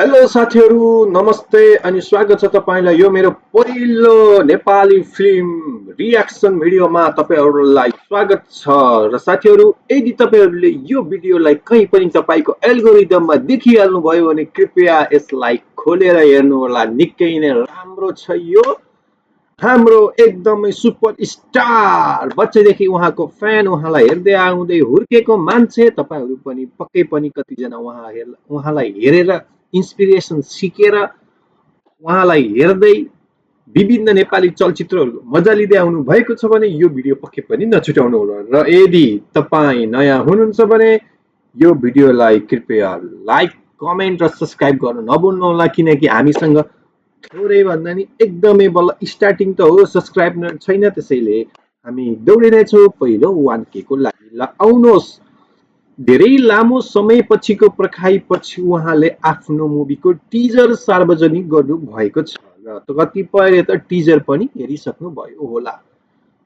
hello साथीहरू नमस्ते अनि स्वागत छ तपाईलाई यो मेरो पहिलो नेपाली फिल्म रियाक्सन भिडियोमा तपाईहरुलाई स्वागत छ र साथीहरू यदि तपाईहरुले यो भिडियोलाई कहीं पनि तपाईको एल्गोरिदममा देखिहाल्नु भयो भने कृपया यसलाई खोलेर हेर्नु होला निकै नै राम्रो छ यो हाम्रो एकदमै सुपर स्टार बच्चैदेखि उहाँको फ्यान उहाँलाई हेर्दै आउँदै हुर्केको मान्छे तपाईहरु पनि पक्कै पनि कति जना उहाँलाई हेरेर इन्स्पिरेसन सिकेर उहाँलाई हेर्दै विभिन्न नेपाली चलचित्रहरुको मजा लिँदै आउनु भएको छ भने यो भिडियो पक्कै पनि नछुटाउनु होला र यदि तपाई नयाँ हुनुहुन्छ भने यो भिडियोलाई कृपया लाइक कमेन्ट र सब्स्क्राइब गर्न नभुल्नु होला किनकि हामीसँग थोरै भन्दा नि एकदमै बल्ल स्टार्टिङ त हो सब्स्क्राइब छैन त्यसैले हामी दौडिरहेछौँ पहिलो 1K को लागि ल आउनुहोस् धेरै लामो समयपछिको पर्खाइपछि उहाँले आफ्नो मुभीको टिजर सार्वजनिक गर्नु भएको छ र कतिपयले त टिजर पनि हेरिसक्नु भयो होला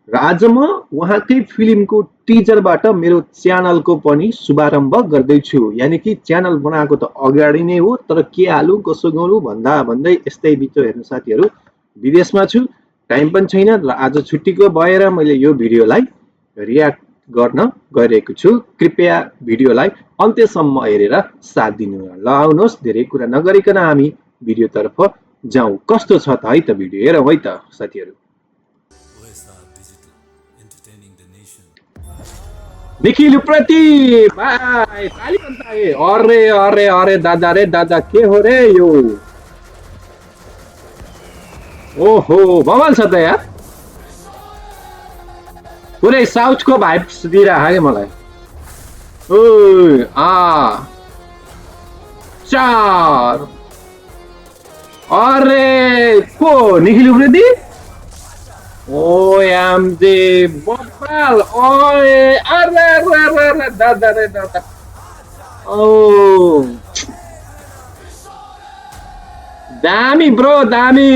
र आज म उहाँकै फिल्मको टिजरबाट मेरो च्यानलको पनि शुभारम्भ गर्दैछु यानि कि च्यानल बनाएको त अगाडि नै हो तर के हालु कसो गरौँ भन्दा भन्दै यस्तै बिचो हेर्नु साथीहरू विदेशमा छु टाइम पनि छैन र आज छुट्टीको भएर मैले यो भिडियोलाई रियाक्ट गर्न गइरहेको छु कृपया भिडियोलाई अन्त्यसम्म हेरेर साथ दिनु ल आउनुहोस् धेरै कुरा नगरिकन हामी भिडियोतर्फ जाउँ कस्तो छ त है त भिडियो हेरौँ है त साथीहरू निखिल प्रति भाइ ताली भन्दा अरे अरे अरे दादा के हो रे यो ओहो बवाल छ त यार पुरै साउथको भाइब्स दिइराख के मलाई ओइ चार अरे को निखिल प्रति ओए आमजे बवाल ओए अरे दादा रे दादा ओ दामी ब्रो दामी